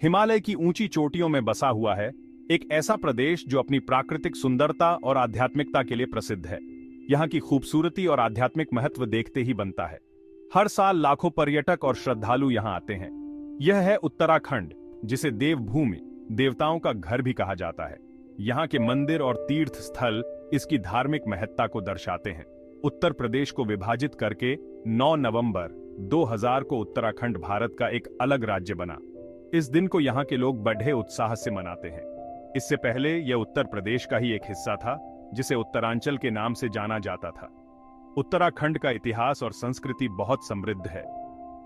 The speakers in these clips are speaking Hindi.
हिमालय की ऊंची चोटियों में बसा हुआ है एक ऐसा प्रदेश जो अपनी प्राकृतिक सुंदरता और आध्यात्मिकता के लिए प्रसिद्ध है। यहाँ की खूबसूरती और आध्यात्मिक महत्व देखते ही बनता है। हर साल लाखों पर्यटक और श्रद्धालु यहाँ आते हैं। यह है उत्तराखंड, जिसे देवभूमि, देवताओं का घर भी कहा जाता है। यहाँ के मंदिर और तीर्थ स्थल इसकी धार्मिक महत्ता को दर्शाते हैं। उत्तर प्रदेश को विभाजित करके 9 नवंबर 2000 को उत्तराखंड भारत का एक अलग राज्य बना। इस दिन को यहाँ के लोग बड़े उत्साह से मनाते हैं। इससे पहले यह उत्तर प्रदेश का ही एक हिस्सा था, जिसे उत्तरांचल के नाम से जाना जाता था। उत्तराखंड का इतिहास और संस्कृति बहुत समृद्ध है।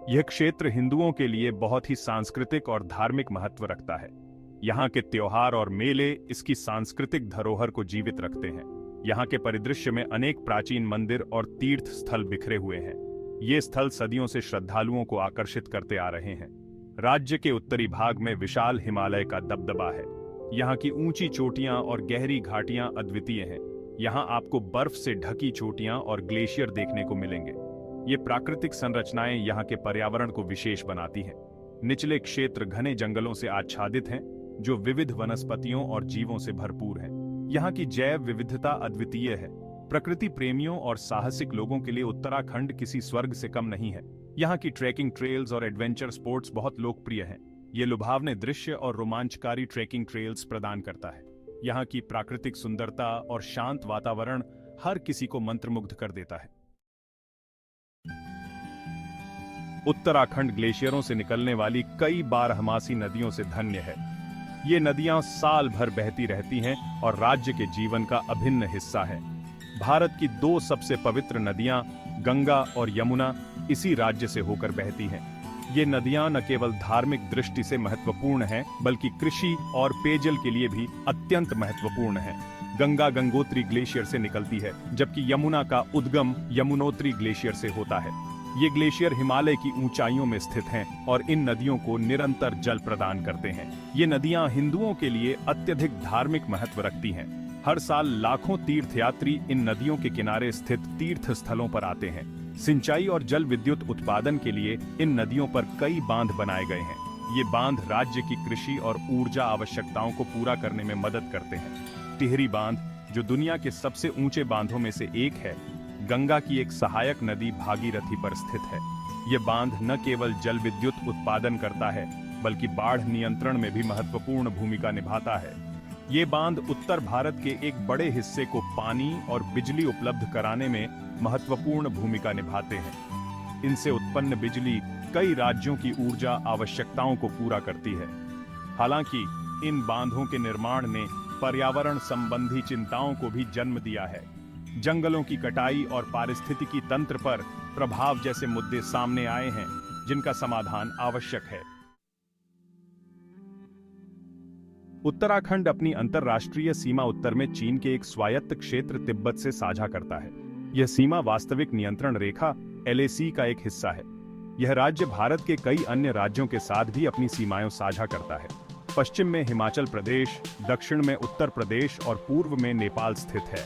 यह क्षेत्र हिंदुओं के लिए बहुत ही सांस्कृतिक और धार्मिक महत्व रखता है। यहाँ के त्योहार और मेले इसकी सांस्कृतिक धरोहर को जीवित रखते हैं। यहाँ के परिदृश्य में अनेक प्राचीन मंदिर और तीर्थ स्थल बिखरे हुए हैं। ये स्थल सदियों से श्रद्धालुओं को आकर्षित करते आ रहे हैं। राज्य के उत्तरी भाग में विशाल हिमालय का दबदबा है। यहाँ की ऊंची चोटियां और गहरी घाटियां अद्वितीय हैं। यहाँ आपको बर्फ से ढकी चोटियां और ग्लेशियर देखने को मिलेंगे। ये प्राकृतिक संरचनाएं यहाँ के पर्यावरण को विशेष बनाती हैं। निचले क्षेत्र घने जंगलों से आच्छादित हैं, जो विविध वनस्पतियों और जीवों से भरपूर हैं। यहाँ की जैव विविधता अद्वितीय है। प्रकृति प्रेमियों और साहसिक लोगों के लिए उत्तराखंड किसी स्वर्ग से कम नहीं है। यहाँ की ट्रैकिंग ट्रेल्स और एडवेंचर स्पोर्ट्स बहुत लोकप्रिय हैं। ये लुभावने दृश्य और रोमांचकारी ट्रैकिंग ट्रेल्स प्रदान करता है। यहाँ की प्राकृतिक सुंदरता और शांत वातावरण हर किसी को मंत्रमुग्ध कर देता है। उत्तराखंड ग्लेशियरों से निकलने वाली कई बारहमासी नदियों से धन्य है। ये नदियां साल भर बहती रहती हैं और राज्य के जीवन का अभिन्न हिस्सा है। भारत की 2 सबसे पवित्र नदियां गंगा और यमुना इसी राज्य से होकर बहती हैं। ये नदियां न केवल धार्मिक दृष्टि से महत्वपूर्ण हैं, बल्कि कृषि और पेयजल के लिए भी अत्यंत महत्वपूर्ण हैं। गंगा गंगोत्री ग्लेशियर से निकलती है, जबकि यमुना का उद्गम यमुनोत्री ग्लेशियर से होता है। ये ग्लेशियर हिमालय की ऊंचाइयों में स्थित हैं और इन नदियों को निरंतर जल प्रदान करते हैं। ये नदियां हिंदुओं के लिए अत्यधिक धार्मिक महत्व रखती हैं। हर साल लाखों तीर्थयात्री इन नदियों के किनारे स्थित तीर्थ स्थलों पर आते हैं। सिंचाई और जल विद्युत उत्पादन के लिए इन नदियों पर कई बांध बनाए गए हैं। ये बांध राज्य की कृषि और ऊर्जा आवश्यकताओं को पूरा करने में मदद करते हैं। टिहरी बांध, जो दुनिया के सबसे ऊंचे बांधों में से एक है, गंगा की एक सहायक नदी भागीरथी पर स्थित है। यह बांध न केवल जल विद्युत उत्पादन करता है, बल्कि बाढ़ नियंत्रण में भी महत्वपूर्ण भूमिका निभाता है। ये बांध उत्तर भारत के एक बड़े हिस्से को पानी और बिजली उपलब्ध कराने में महत्वपूर्ण भूमिका निभाते हैं। इनसे उत्पन्न बिजली कई राज्यों की ऊर्जा आवश्यकताओं को पूरा करती है। हालांकि इन बांधों के निर्माण ने पर्यावरण संबंधी चिंताओं को भी जन्म दिया है। जंगलों की कटाई और पारिस्थितिकी तंत्र पर प्रभाव जैसे मुद्दे सामने आए हैं, जिनका समाधान आवश्यक है। उत्तराखंड अपनी अंतर्राष्ट्रीय सीमा उत्तर में चीन के एक स्वायत्त क्षेत्र तिब्बत से साझा करता है। यह सीमा वास्तविक नियंत्रण रेखा LAC का एक हिस्सा है। यह राज्य भारत के कई अन्य राज्यों के साथ भी अपनी सीमाएं साझा करता है। पश्चिम में हिमाचल प्रदेश, दक्षिण में उत्तर प्रदेश और पूर्व में नेपाल स्थित है।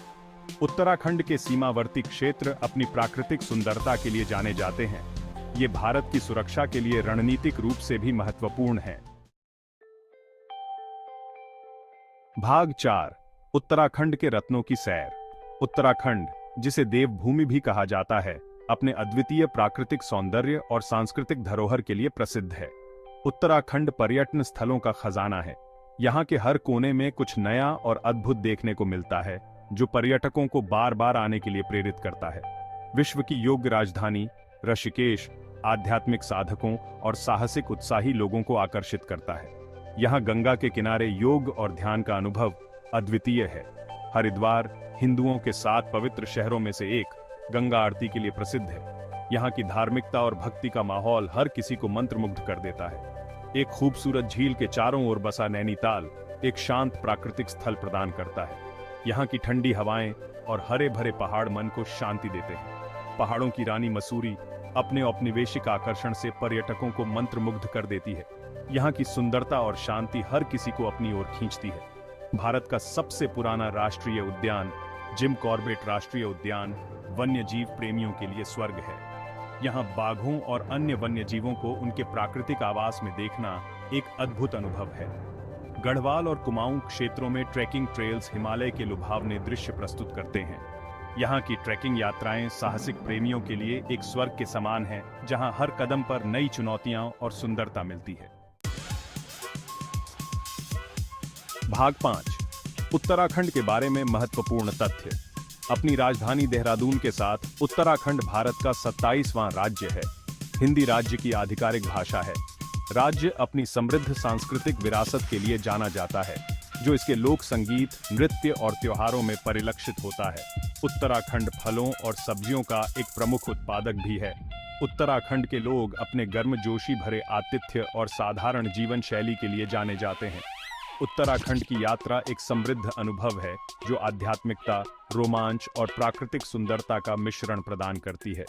उत्तराखंड के सीमावर्ती क्षेत्र अपनी प्राकृतिक सुंदरता के लिए जाने जाते हैं। ये भारत की सुरक्षा के लिए रणनीतिक रूप से भी महत्वपूर्ण है। भाग 4, उत्तराखंड के रत्नों की सैर। उत्तराखंड, जिसे देवभूमि भी कहा जाता है, अपने अद्वितीय प्राकृतिक सौंदर्य और सांस्कृतिक धरोहर के लिए प्रसिद्ध है। उत्तराखंड पर्यटन स्थलों का खजाना है। यहाँ के हर कोने में कुछ नया और अद्भुत देखने को मिलता है, जो पर्यटकों को बार बार आने के लिए प्रेरित करता है। विश्व की योग राजधानी ऋषिकेश आध्यात्मिक साधकों और साहसिक उत्साही लोगों को आकर्षित करता है। यहाँ गंगा के किनारे योग और ध्यान का अनुभव अद्वितीय है। हरिद्वार हिंदुओं के 7 पवित्र शहरों में से एक, गंगा आरती के लिए प्रसिद्ध है। यहाँ की धार्मिकता और भक्ति का माहौल हर किसी को मंत्रमुग्ध कर देता है। एक खूबसूरत झील के चारों ओर बसा नैनीताल एक शांत प्राकृतिक स्थल प्रदान करता है। यहाँ की ठंडी हवाएं और हरे भरे पहाड़ मन को शांति देते हैं। पहाड़ों की रानी मसूरी अपने औपनिवेशिक आकर्षण से पर्यटकों को मंत्रमुग्ध कर देती है। यहाँ की सुंदरता और शांति हर किसी को अपनी ओर खींचती है। भारत का सबसे पुराना राष्ट्रीय उद्यान जिम कॉर्बेट राष्ट्रीय उद्यान वन्यजीव प्रेमियों के लिए स्वर्ग है। यहाँ बाघों और अन्य वन्यजीवों को उनके प्राकृतिक आवास में देखना एक अद्भुत अनुभव है। गढ़वाल और कुमाऊं क्षेत्रों में ट्रैकिंग ट्रेल्स हिमालय के लुभावने दृश्य प्रस्तुत करते हैं। यहाँ की ट्रैकिंग यात्राएं साहसिक प्रेमियों के लिए एक स्वर्ग के समान हैं, जहां हर कदम पर नई चुनौतियां और सुंदरता मिलती है। भाग 5, उत्तराखंड के बारे में महत्वपूर्ण तथ्य। अपनी राजधानी देहरादून के साथ उत्तराखंड भारत का 27वां राज्य है। हिंदी राज्य की आधिकारिक भाषा है। राज्य अपनी समृद्ध सांस्कृतिक विरासत के लिए जाना जाता है, जो इसके लोक संगीत, नृत्य और त्योहारों में परिलक्षित होता है। उत्तराखंड फलों और सब्जियों का एक प्रमुख उत्पादक भी है। उत्तराखंड के लोग अपने गर्मजोशी भरे आतिथ्य और साधारण जीवन शैली के लिए जाने जाते हैं। उत्तराखंड की यात्रा एक समृद्ध अनुभव है, जो आध्यात्मिकता, रोमांच और प्राकृतिक सुंदरता का मिश्रण प्रदान करती है।